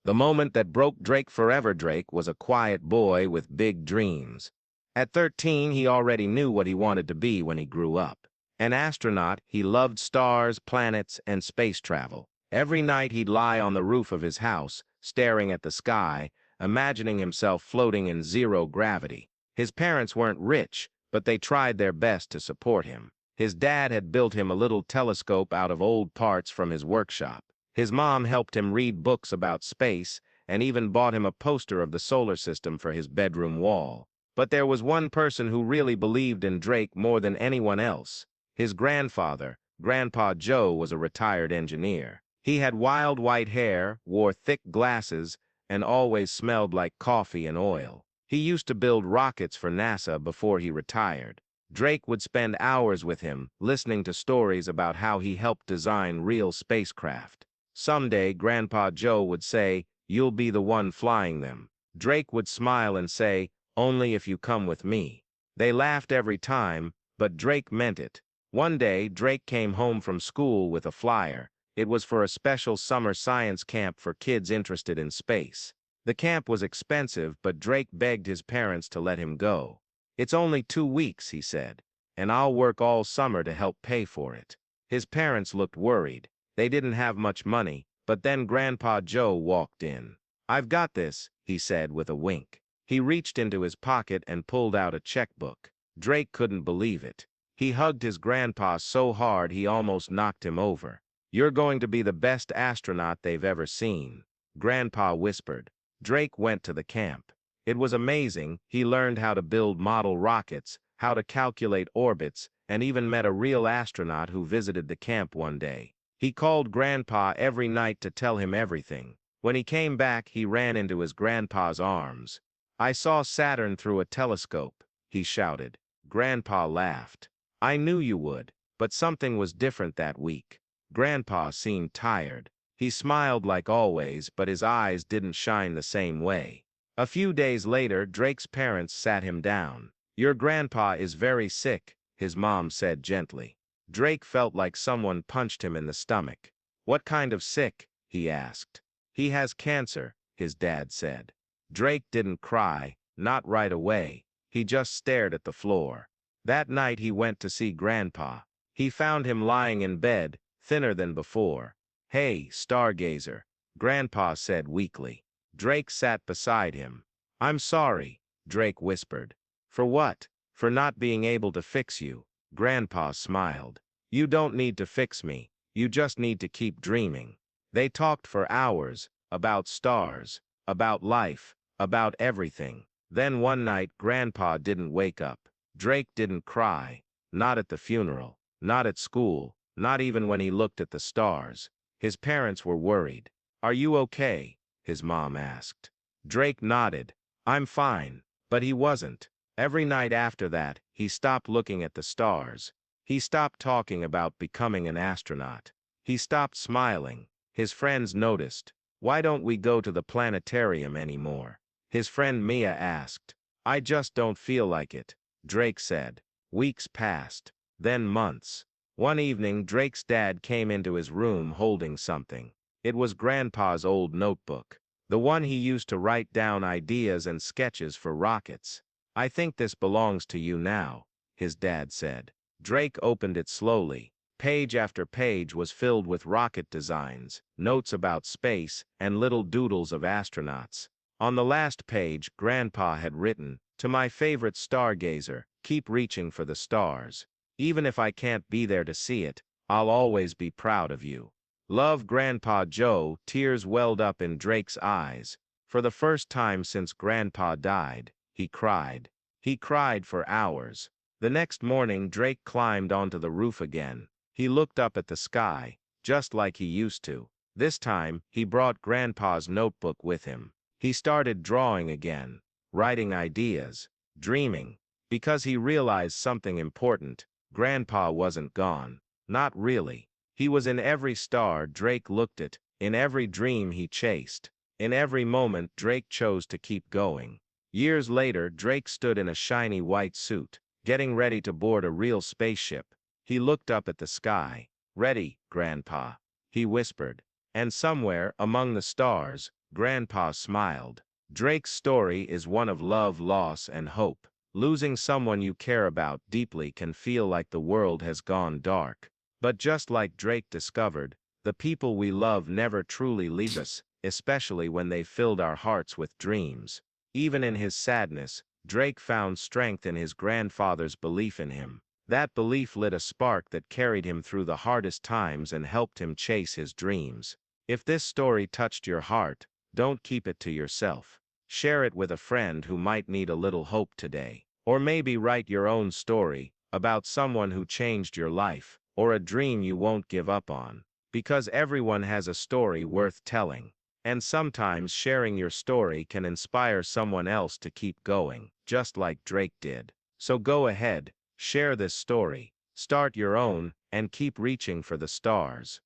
The moment that broke Drake forever. Drake was a quiet boy with big dreams. At 13, he already knew what he wanted to be when he grew up. An astronaut. He loved stars, planets, and space travel. Every night he'd lie on the roof of his house, staring at the sky, imagining himself floating in zero gravity. His parents weren't rich, but they tried their best to support him. His dad had built him a little telescope out of old parts from his workshop. His mom helped him read books about space and even bought him a poster of the solar system for his bedroom wall. But there was one person who really believed in Drake more than anyone else. His grandfather, Grandpa Joe, was a retired engineer. He had wild white hair, wore thick glasses, and always smelled like coffee and oil. He used to build rockets for NASA before he retired. Drake would spend hours with him, listening to stories about how he helped design real spacecraft. Someday, Grandpa Joe would say, "You'll be the one flying them." Drake would smile and say, "Only if you come with me." They laughed every time, but Drake meant it. One day, Drake came home from school with a flyer. It was for a special summer science camp for kids interested in space. The camp was expensive, but Drake begged his parents to let him go. "It's only 2 weeks," he said, "and I'll work all summer to help pay for it." His parents looked worried. They didn't have much money, but then Grandpa Joe walked in. "I've got this," he said with a wink. He reached into his pocket and pulled out a checkbook. Drake couldn't believe it. He hugged his grandpa so hard he almost knocked him over. "You're going to be the best astronaut they've ever seen," Grandpa whispered. Drake went to the camp. It was amazing. He learned how to build model rockets, how to calculate orbits, and even met a real astronaut who visited the camp one day. He called Grandpa every night to tell him everything. When he came back, he ran into his grandpa's arms. "I saw Saturn through a telescope," he shouted. Grandpa laughed. "I knew you would, but something was different that week." Grandpa seemed tired. He smiled like always, but his eyes didn't shine the same way. A few days later, Drake's parents sat him down. "Your grandpa is very sick," his mom said gently. Drake felt like someone punched him in the stomach. "What kind of sick?" he asked. "He has cancer," his dad said. Drake didn't cry, not right away. He just stared at the floor. That night he went to see Grandpa. He found him lying in bed, thinner than before. "Hey, stargazer," Grandpa said weakly. Drake sat beside him. "I'm sorry," Drake whispered. "For what?" "For not being able to fix you." Grandpa smiled. "You don't need to fix me. You just need to keep dreaming." They talked for hours, about stars, about life, about everything. Then one night, Grandpa didn't wake up. Drake didn't cry. Not at the funeral. Not at school. Not even when he looked at the stars. His parents were worried. "Are you okay?" his mom asked. Drake nodded. "I'm fine." But he wasn't. Every night after that, he stopped looking at the stars. He stopped talking about becoming an astronaut. He stopped smiling. His friends noticed. "Why don't we go to the planetarium anymore?" his friend Mia asked. "I just don't feel like it," Drake said. Weeks passed. Then months. One evening, Drake's dad came into his room holding something. It was Grandpa's old notebook, the one he used to write down ideas and sketches for rockets. "I think this belongs to you now," his dad said. Drake opened it slowly. Page after page was filled with rocket designs, notes about space, and little doodles of astronauts. On the last page, Grandpa had written, "To my favorite stargazer, keep reaching for the stars. Even if I can't be there to see it, I'll always be proud of you. Love, Grandpa Joe." Tears welled up in Drake's eyes. For the first time since Grandpa died, he cried. He cried for hours. The next morning, Drake climbed onto the roof again. He looked up at the sky, just like he used to. This time, he brought Grandpa's notebook with him. He started drawing again, writing ideas, dreaming, because he realized something important. Grandpa wasn't gone. Not really. He was in every star Drake looked at, in every dream he chased. In every moment Drake chose to keep going. Years later, Drake stood in a shiny white suit, getting ready to board a real spaceship. He looked up at the sky. "Ready, Grandpa," he whispered. And somewhere, among the stars, Grandpa smiled. Drake's story is one of love, loss, and hope. Losing someone you care about deeply can feel like the world has gone dark. But just like Drake discovered, the people we love never truly leave us, especially when they filled our hearts with dreams. Even in his sadness, Drake found strength in his grandfather's belief in him. That belief lit a spark that carried him through the hardest times and helped him chase his dreams. If this story touched your heart, don't keep it to yourself. Share it with a friend who might need a little hope today. Or maybe write your own story about someone who changed your life, or a dream you won't give up on. Because everyone has a story worth telling. And sometimes sharing your story can inspire someone else to keep going, just like Drake did. So go ahead, share this story, start your own, and keep reaching for the stars.